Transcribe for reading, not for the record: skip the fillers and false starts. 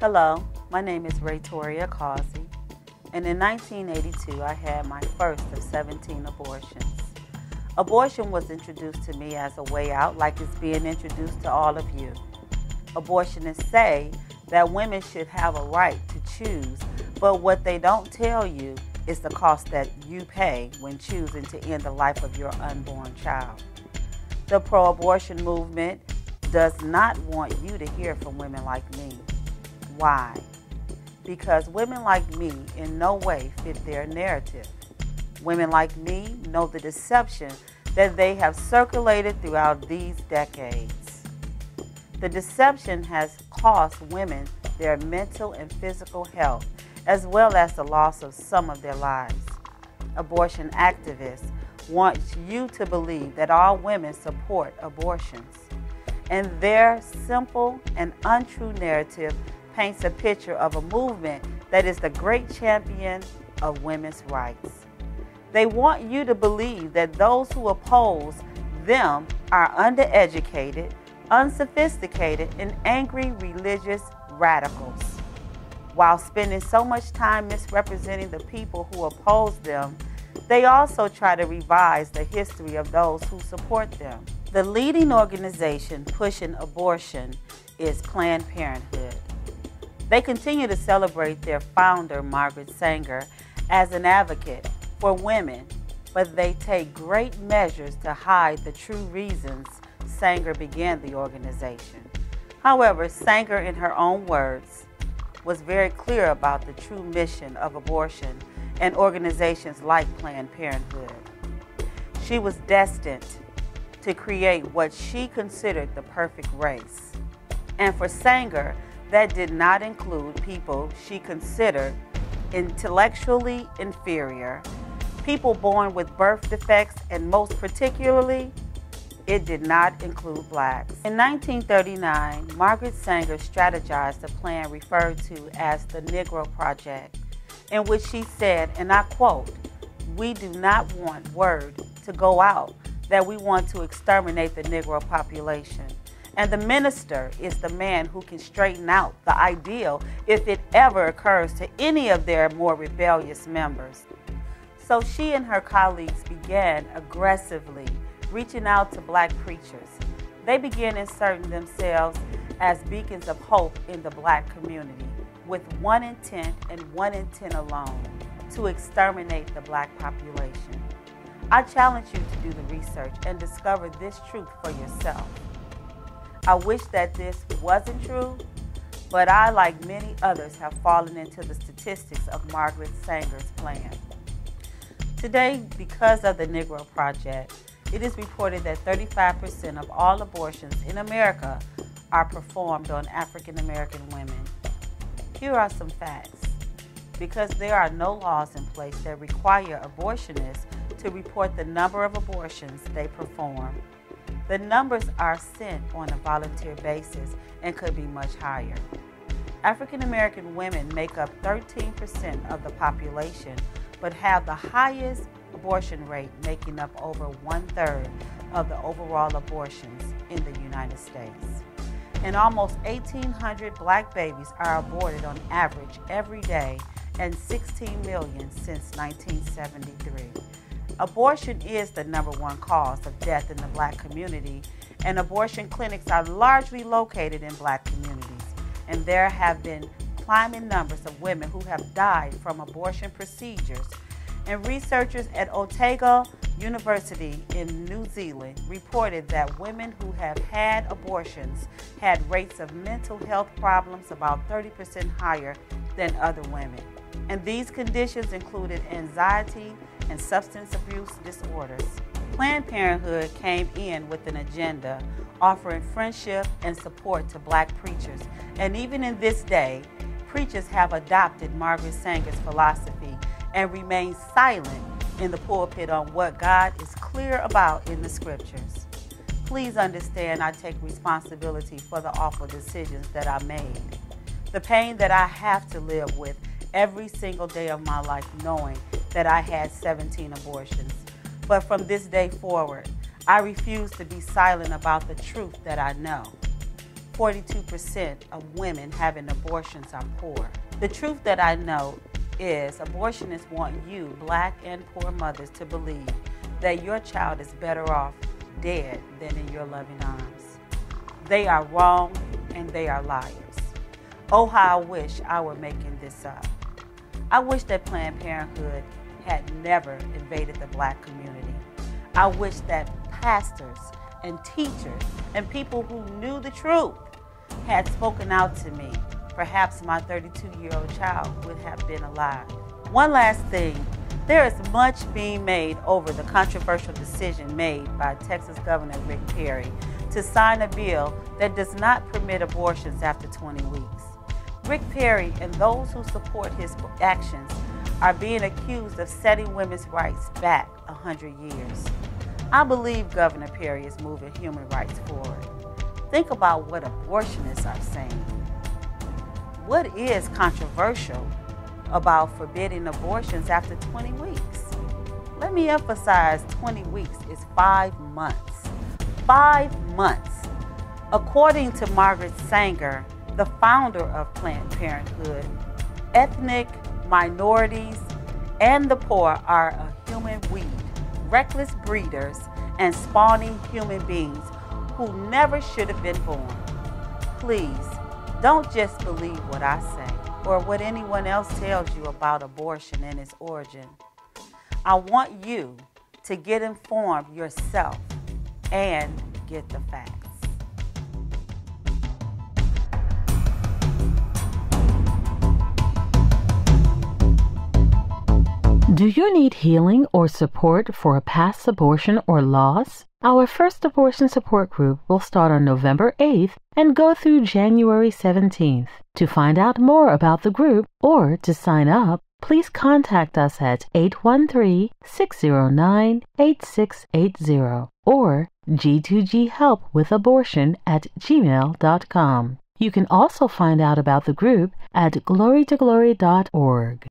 Hello, my name is Raytoria Causey, and in 1982 I had my first of 17 abortions. Abortion was introduced to me as a way out, like it's being introduced to all of you. Abortionists say that women should have a right to choose, but what they don't tell you is the cost that you pay when choosing to end the life of your unborn child. The pro-abortion movement does not want you to hear from women like me. Why? Because women like me in no way fit their narrative. Women like me know the deception that they have circulated throughout these decades. The deception has cost women their mental and physical health, as well as the loss of some of their lives. Abortion activists want you to believe that all women support abortions, and their simple and untrue narrative paints a picture of a movement that is the great champion of women's rights. They want you to believe that those who oppose them are undereducated, unsophisticated, and angry religious radicals. While spending so much time misrepresenting the people who oppose them, they also try to revise the history of those who support them. The leading organization pushing abortion is Planned Parenthood. They continue to celebrate their founder, Margaret Sanger, as an advocate for women, but they take great measures to hide the true reasons Sanger began the organization. However, Sanger, in her own words, was very clear about the true mission of abortion and organizations like Planned Parenthood. She was destined to create what she considered the perfect race. And for Sanger, that did not include people she considered intellectually inferior, people born with birth defects, and most particularly, it did not include blacks. In 1939, Margaret Sanger strategized a plan referred to as the Negro Project, in which she said, and I quote, "We do not want word to go out that we want to exterminate the Negro population. And the minister is the man who can straighten out the ideal if it ever occurs to any of their more rebellious members." So she and her colleagues began aggressively reaching out to black preachers. They began inserting themselves as beacons of hope in the black community, with one intent and one intent alone: to exterminate the black population. I challenge you to do the research and discover this truth for yourself. I wish that this wasn't true, but I, like many others, have fallen into the statistics of Margaret Sanger's plan. Today, because of the Negro Project, it is reported that 35% of all abortions in America are performed on African American women. Here are some facts. Because there are no laws in place that require abortionists to report the number of abortions they perform, the numbers are sent on a volunteer basis and could be much higher. African American women make up 13% of the population, but have the highest abortion rate, making up over 1/3 of the overall abortions in the United States. And almost 1,800 black babies are aborted on average every day, and 16 million since 1973. Abortion is the #1 cause of death in the black community, and abortion clinics are largely located in black communities. And there have been climbing numbers of women who have died from abortion procedures. And researchers at Otago University in New Zealand reported that women who have had abortions had rates of mental health problems about 30% higher than other women. And these conditions included anxiety and substance abuse disorders. Planned Parenthood came in with an agenda offering friendship and support to black preachers. And even in this day, preachers have adopted Margaret Sanger's philosophy and remain silent in the pulpit on what God is clear about in the scriptures. Please understand, I take responsibility for the awful decisions that I made. The pain that I have to live with every single day of my life, knowing that I had 17 abortions. But from this day forward, I refuse to be silent about the truth that I know. 42% of women having abortions are poor. The truth that I know is abortionists want you, Black and poor mothers, to believe that your child is better off dead than in your loving arms. They are wrong and they are liars. Oh, how I wish I were making this up. I wish that Planned Parenthood had never invaded the Black community. I wish that pastors and teachers and people who knew the truth had spoken out to me. Perhaps my 32-year-old child would have been alive. One last thing, there is much being made over the controversial decision made by Texas Governor Rick Perry to sign a bill that does not permit abortions after 20 weeks. Rick Perry and those who support his actions are being accused of setting women's rights back 100 years. I believe Governor Perry is moving human rights forward. Think about what abortionists are saying. What is controversial about forbidding abortions after 20 weeks? Let me emphasize 20 weeks is 5 months. 5 months. According to Margaret Sanger, the founder of Planned Parenthood, ethnic minorities and the poor are a human weed, reckless breeders and spawning human beings who never should have been born. Please, don't just believe what I say or what anyone else tells you about abortion and its origin. I want you to get informed yourself and get the facts. Do you need healing or support for a past abortion or loss? Our first abortion support group will start on November 8th and go through January 17th. To find out more about the group or to sign up, please contact us at 813-609-8680 or g2ghelpwithabortion@gmail.com. You can also find out about the group at glorytoglory.org.